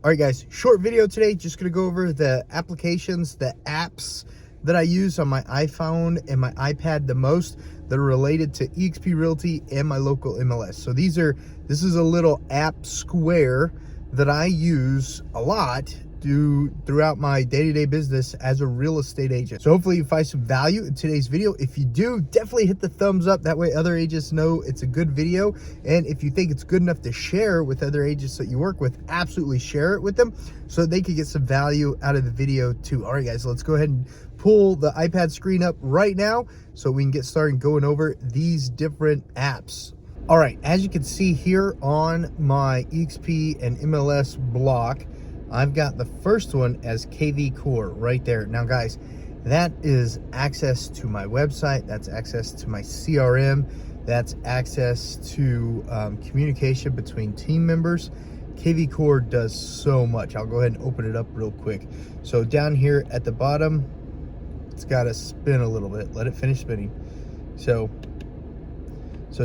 All right, guys, short video today. Just going to go over the applications, the apps that I use on my iPhone and my iPad the most that are related to eXp Realty and my local MLS. So this is a little app square that I use a lot throughout my day-to-day business as a real estate agent. So hopefully you find some value in today's video. If you do, definitely hit the thumbs up. That way other agents know it's a good video. And if you think it's good enough to share with other agents that you work with, absolutely share it with them so they could get some value out of the video too. All right, guys, let's go ahead and pull the iPad screen up right now so we can get started going over these different apps. All right, as you can see here on my eXp and MLS block, I've got the first one as KV Core right there. Now, guys, that is access to my website. That's access to my CRM. That's access to communication between team members. KV Core does so much. I'll go ahead and open it up real quick. So down here at the bottom, it's got to spin a little bit. Let it finish spinning. So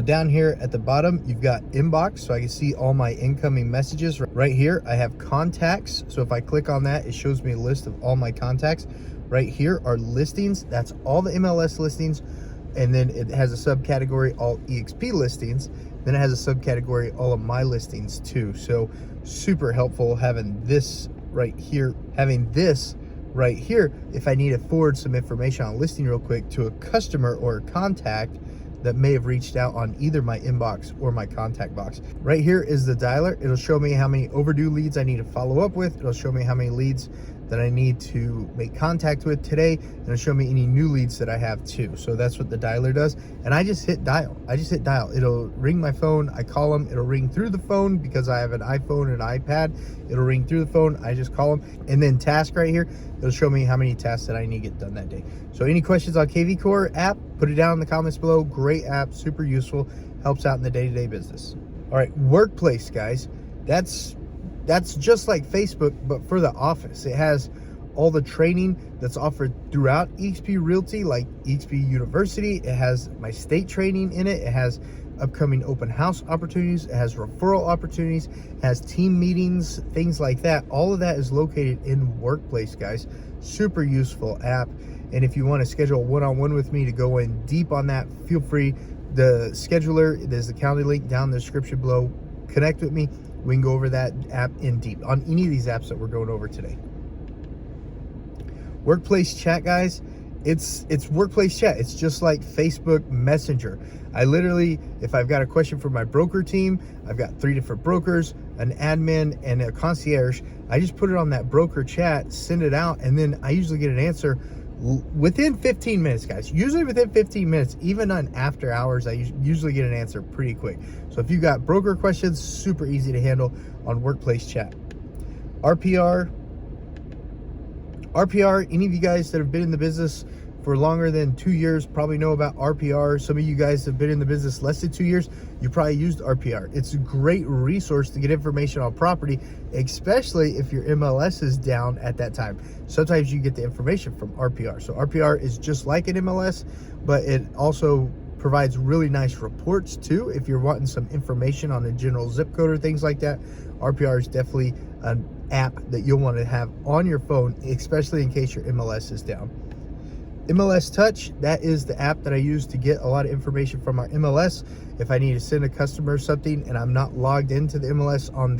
down here at the bottom, you've got inbox, so I can see all my incoming messages. Right here, I have contacts. So if I click on that, it shows me a list of all my contacts. Right here are listings. That's all the MLS listings. And then it has a subcategory, all eXp listings. Then it has a subcategory, all of my listings too. So super helpful having this right here. If I need to forward some information on a listing real quick to a customer or a contact that may have reached out on either my inbox or my contact box. Right here is the dialer. It'll show me how many overdue leads I need to follow up with. It'll show me how many leads that I need to make contact with today, and it'll show me any new leads that I have too. So that's what the dialer does. And I just hit dial. It'll ring my phone. I call them. It'll ring through the phone because I have an iPhone and an iPad. It'll ring through the phone. I just call them. And then task right here, it'll show me how many tasks that I need to get done that day. So any questions on KV Core app, put it down in the comments below. Great app, super useful, helps out in the day-to-day business. All right, Workplace, guys. That's just like Facebook, but for the office. It has all the training that's offered throughout eXp Realty, like eXp University. It has my state training in it. It has upcoming open house opportunities. It has referral opportunities. It has team meetings, things like that. All of that is located in Workplace, guys. Super useful app. And if you want to schedule a one-on-one with me to go in deep on that, feel free. The scheduler, there's the calendar link down in the description below. Connect with me. We can go over that app in deep on any of these apps that we're going over today. Workplace chat, guys. It's Workplace chat. It's just like Facebook Messenger. I literally, if I've got a question for my broker team, I've got 3 different brokers, an admin, and a concierge. I just put it on that broker chat, send it out, and then I usually get an answer within 15 minutes, guys. Usually within 15 minutes, even on after hours, I usually get an answer pretty quick. So if you got broker questions, super easy to handle on Workplace chat. RPR, any of you guys that have been in the business for longer than 2 years probably know about RPR. Some of you guys have been in the business less than 2 years. You probably used RPR. It's a great resource to get information on property, especially if your MLS is down at that time. Sometimes you get the information from RPR. So RPR is just like an MLS, but it also provides really nice reports too. If you're wanting some information on a general zip code or things like that, RPR is definitely an app that you'll want to have on your phone, especially in case your MLS is down. MLS Touch, that is the app that I use to get a lot of information from our MLS. If I need to send a customer something and I'm not logged into the MLS on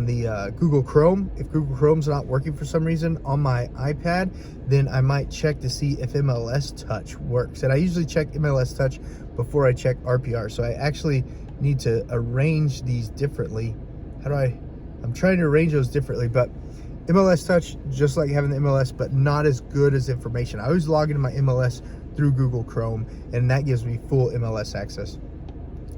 the Google Chrome, if Google Chrome's not working for some reason on my iPad, then I might check to see if MLS Touch works. And I usually check MLS Touch before I check RPR. So I actually need to arrange these differently. I'm trying to arrange those differently, but MLS Touch, just like having the MLS, but not as good as information. I always log into my MLS through Google Chrome, and that gives me full MLS access.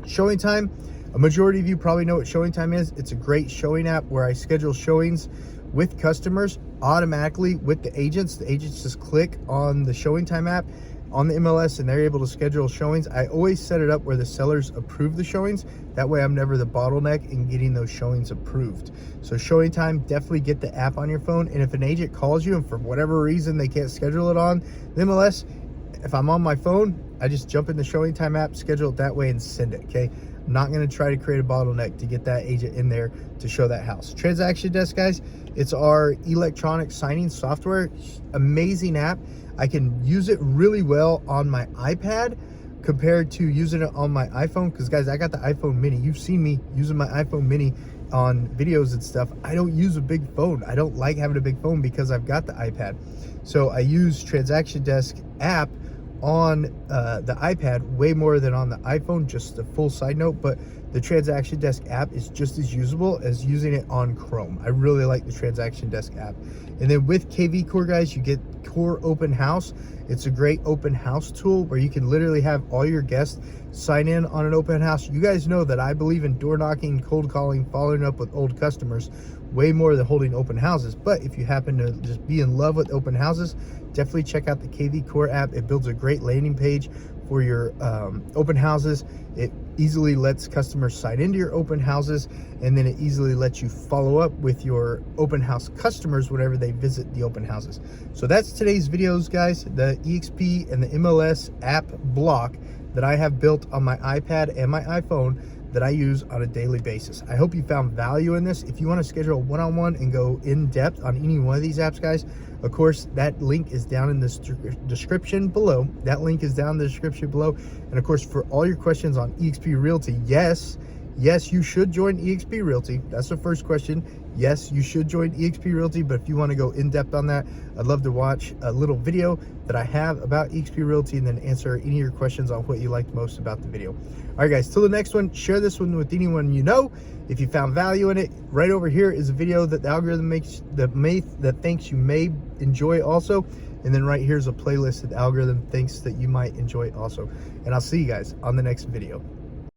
Showing Time, a majority of you probably know what Showing Time is. It's a great showing app where I schedule showings with customers automatically with the agents. The agents just click on the Showing Time app on the MLS and they're able to schedule showings. I always set it up where the sellers approve the showings. That way I'm never the bottleneck in getting those showings approved. So Showing Time, definitely get the app on your phone. And if an agent calls you and for whatever reason they can't schedule it on the MLS, if I'm on my phone, I just jump in the Showing Time app, schedule it that way and send it, okay? Not going to try to create a bottleneck to get that agent in there to show that house. Transaction Desk, guys, it's our electronic signing software. Amazing app. I can use it really well on my iPad compared to using it on my iPhone, because guys, I got the iPhone mini. You've seen me using my iPhone mini on videos and stuff. I don't use a big phone. I don't like having a big phone because I've got the iPad. So I use Transaction Desk app on the iPad way more than on the iPhone. Just a full side note, but the Transaction Desk app is just as usable as using it on Chrome. I really like the Transaction Desk app. And then with KV Core, guys, you get Core Open House. It's a great open house tool where you can literally have all your guests sign in on an open house. You guys know that I believe in door knocking, cold calling, following up with old customers way more than holding open houses. But if you happen to just be in love with open houses, definitely check out the KV Core app. It builds a great landing page for your open houses. It easily lets customers sign into your open houses, and then it easily lets you follow up with your open house customers whenever they visit the open houses. So that's today's videos, guys. The eXp and the MLS app block that I have built on my iPad and my iPhone that I use on a daily basis. I hope you found value in this. If you want to schedule a one-on-one and go in depth on any one of these apps, guys, of course, that link is down in the description below. That link is down in the description below. And of course, for all your questions on eXp Realty, yes, you should join eXp Realty. That's the first question. Yes, you should join eXp Realty, but if you want to go in depth on that, I'd love to watch a little video that I have about eXp Realty and then answer any of your questions on what you liked most about the video. All right, guys, till the next one, share this one with anyone you know. If you found value in it, right over here is a video that the algorithm that thinks you may enjoy also. And then right here is a playlist that the algorithm thinks that you might enjoy also. And I'll see you guys on the next video.